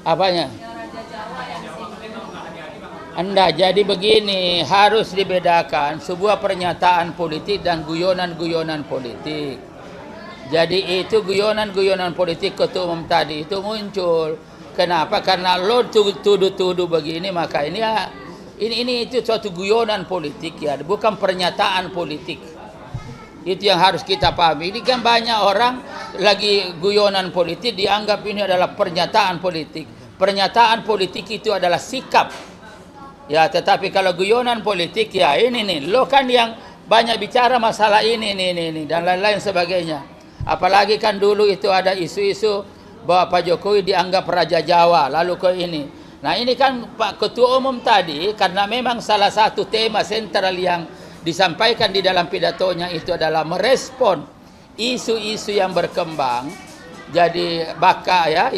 Apanya? Anda jadi begini, harus dibedakan sebuah pernyataan politik dan guyonan-guyonan politik. Jadi itu guyonan-guyonan politik ketua umum tadi itu muncul. Kenapa? Karena lo tuduh-tuduh begini, maka ini itu suatu guyonan politik ya, bukan pernyataan politik. Itu yang harus kita pahami. Ini kan banyak orang lagi guyonan politik dianggap ini adalah pernyataan politik. Pernyataan politik itu adalah sikap. Ya, tetapi kalau guyonan politik ya ini nih, lo kan yang banyak bicara masalah ini dan lain-lain sebagainya. Apalagi kan dulu itu ada isu-isu bahwa Pak Jokowi dianggap Raja Jawa, lalu ke ini. Nah ini kan Pak Ketua Umum tadi, karena memang salah satu tema sentral yang disampaikan di dalam pidatonya itu adalah merespon isu-isu yang berkembang, jadi baka ya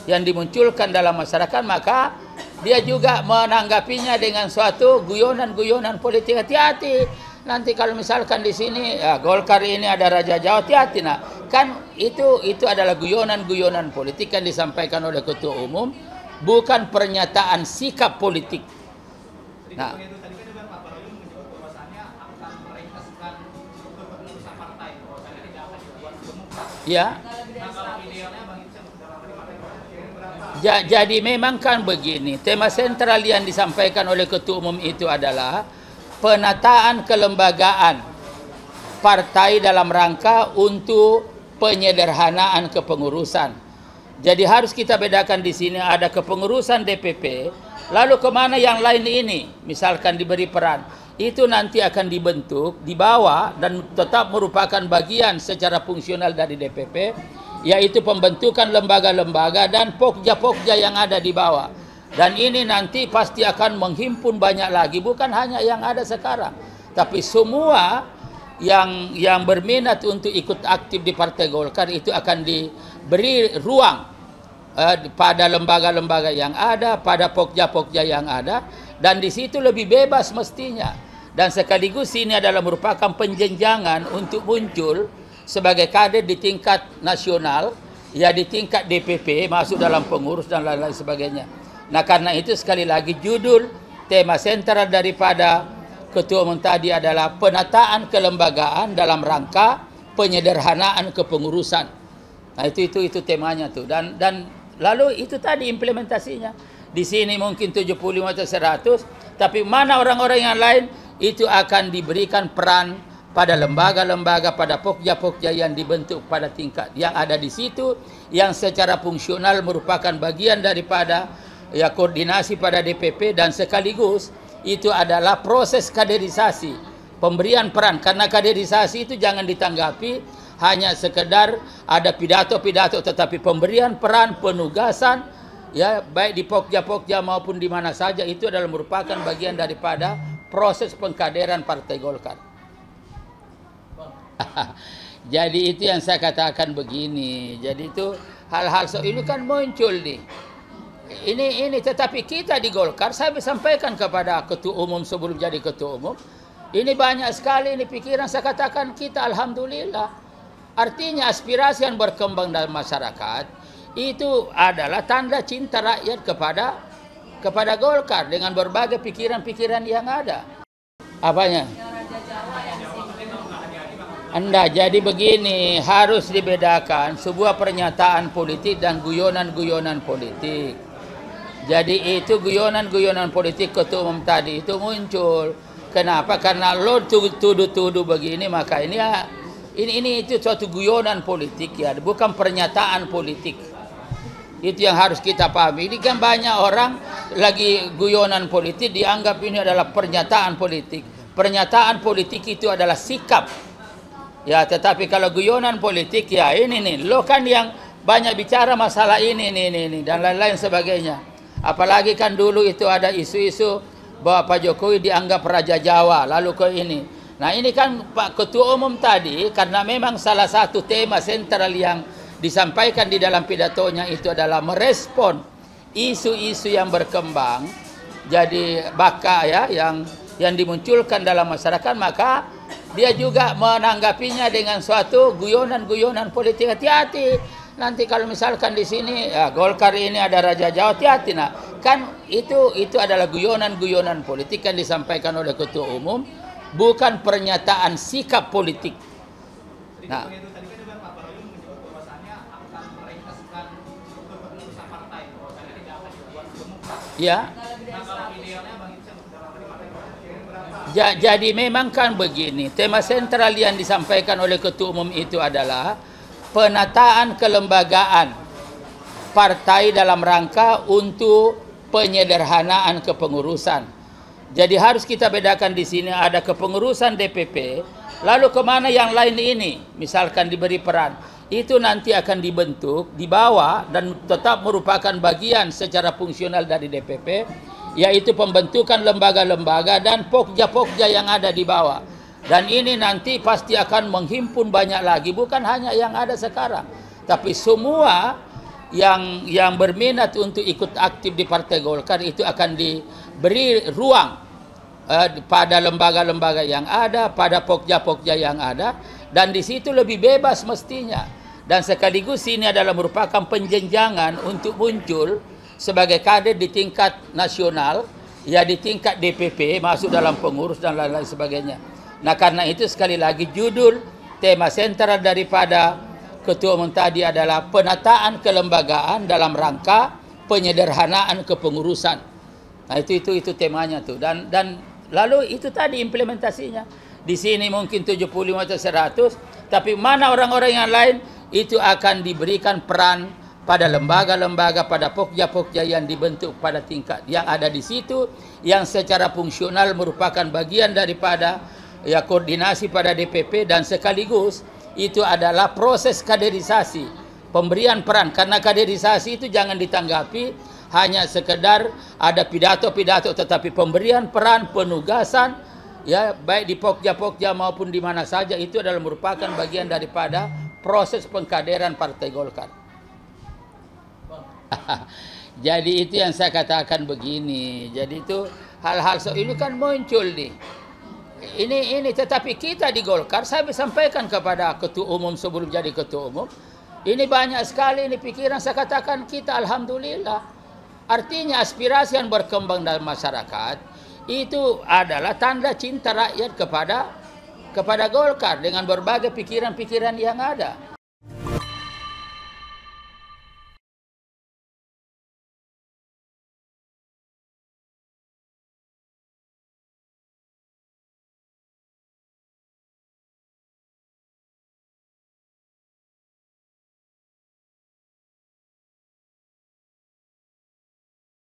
yang dimunculkan dalam masyarakat, maka dia juga menanggapinya dengan suatu guyonan-guyonan politik. Hati-hati nanti kalau misalkan di sini ya, Golkar ini ada Raja Jawa, hati-hati. Nah, kan itu adalah guyonan-guyonan politik yang disampaikan oleh Ketua Umum, bukan pernyataan sikap politik. Nah, ya. Jadi memang kan begini, tema sentral yang disampaikan oleh Ketua Umum itu adalah penataan kelembagaan partai dalam rangka untuk penyederhanaan kepengurusan. Jadi harus kita bedakan di sini, ada kepengurusan DPP, lalu kemana yang lain ini, misalkan diberi peran, itu nanti akan dibentuk, dibawa dan tetap merupakan bagian secara fungsional dari DPP, yaitu pembentukan lembaga-lembaga dan pokja-pokja yang ada di bawah. Dan ini nanti pasti akan menghimpun banyak lagi, bukan hanya yang ada sekarang, tapi semua yang berminat untuk ikut aktif di Partai Golkar itu akan diberi ruang pada lembaga-lembaga yang ada, pada pokja-pokja yang ada, dan di situ lebih bebas mestinya. Dan sekaligus ini adalah merupakan penjenjangan untuk muncul sebagai kader di tingkat nasional, ya di tingkat DPP, masuk dalam pengurus dan lain-lain sebagainya. Nah karena itu sekali lagi judul tema sentral daripada Ketua Umum tadi adalah penataan kelembagaan dalam rangka penyederhanaan kepengurusan. Nah itu temanya tuh, dan lalu itu tadi implementasinya. Di sini mungkin 75 atau 100, tapi mana orang-orang yang lain itu akan diberikan peran pada lembaga-lembaga, pada pokja-pokja yang dibentuk pada tingkat yang ada di situ, yang secara fungsional merupakan bagian daripada ya koordinasi pada DPP, dan sekaligus itu adalah proses kaderisasi, pemberian peran. Karena kaderisasi itu jangan ditanggapi hanya sekedar ada pidato-pidato, tetapi pemberian peran, penugasan ya baik di pokja-pokja maupun di mana saja, itu adalah merupakan bagian daripada proses pengkaderan Partai Golkar. Jadi itu yang saya katakan begini. Jadi itu hal-hal ini kan muncul nih. Ini tetapi kita di Golkar, saya sampaikan kepada Ketua Umum sebelum jadi Ketua Umum, ini banyak sekali ini pikiran, saya katakan kita alhamdulillah. Artinya aspirasi yang berkembang dalam masyarakat itu adalah tanda cinta rakyat kepada Golkar dengan berbagai pikiran-pikiran yang ada. Apanya? Anda jadi begini, harus dibedakan sebuah pernyataan politik dan guyonan-guyonan politik. Jadi itu guyonan-guyonan politik Ketua Umum tadi itu muncul. Kenapa? Karena lo tuduh-tuduh begini, maka ini itu suatu guyonan politik ya, bukan pernyataan politik. Itu yang harus kita pahami. Ini kan banyak orang lagi guyonan politik dianggap ini adalah pernyataan politik. Pernyataan politik itu adalah sikap. Ya, tetapi kalau guyonan politik ya ini nih, lo kan yang banyak bicara masalah ini dan lain-lain sebagainya. Apalagi kan dulu itu ada isu-isu bahwa Pak Jokowi dianggap Raja Jawa, lalu ke ini. Nah ini kan Pak Ketua Umum tadi, karena memang salah satu tema sentral yang disampaikan di dalam pidatonya itu adalah merespon isu-isu yang berkembang, jadi baka ya yang dimunculkan dalam masyarakat, maka dia juga menanggapinya dengan suatu guyonan-guyonan politik. Hati-hati Nanti kalau misalkan di sini ya, Golkar ini ada Raja Jawa, hati-hati nah. Kan itu adalah guyonan-guyonan politik yang disampaikan oleh Ketua Umum, bukan pernyataan sikap politik. Nah, ya. Jadi memang kan begini, tema sentral yang disampaikan oleh Ketua Umum itu adalah penataan kelembagaan partai dalam rangka untuk penyederhanaan kepengurusan. Jadi harus kita bedakan di sini ada kepengurusan DPP, lalu kemana yang lain ini, misalkan diberi peran, itu nanti akan dibentuk, dibawa dan tetap merupakan bagian secara fungsional dari DPP, yaitu pembentukan lembaga-lembaga dan pokja-pokja yang ada di bawah. Dan ini nanti pasti akan menghimpun banyak lagi, bukan hanya yang ada sekarang, tapi semua yang berminat untuk ikut aktif di Partai Golkar itu akan diberi ruang pada lembaga-lembaga yang ada, pada pokja-pokja yang ada, dan di situ lebih bebas mestinya. Dan sekaligus ini adalah merupakan penjenjangan untuk muncul sebagai kader di tingkat nasional, ya di tingkat DPP, masuk dalam pengurus dan lain-lain sebagainya. Nah karena itu sekali lagi judul tema sentral daripada Ketua Umum tadi adalah penataan kelembagaan dalam rangka penyederhanaan kepengurusan. Nah itu temanya tuh. Dan lalu itu tadi implementasinya. Di sini mungkin 75 atau 100, tapi mana orang-orang yang lain itu akan diberikan peran pada lembaga-lembaga, pada pokja-pokja yang dibentuk pada tingkat yang ada di situ, yang secara fungsional merupakan bagian daripada ya koordinasi pada DPP, dan sekaligus itu adalah proses kaderisasi, pemberian peran. Karena kaderisasi itu jangan ditanggapi hanya sekedar ada pidato-pidato, tetapi pemberian peran, penugasan, ya baik di pokja-pokja maupun di mana saja, itu adalah merupakan bagian daripada proses pengkaderan Partai Golkar. Jadi itu yang saya katakan begini. Jadi itu hal-hal ini kan muncul nih. Ini tetapi kita di Golkar, saya sampaikan kepada Ketua Umum sebelum jadi Ketua Umum, ini banyak sekali ini pikiran, saya katakan kita alhamdulillah. Artinya aspirasi yang berkembang dalam masyarakat itu adalah tanda cinta rakyat kepada Golkar dengan berbagai pikiran-pikiran yang ada.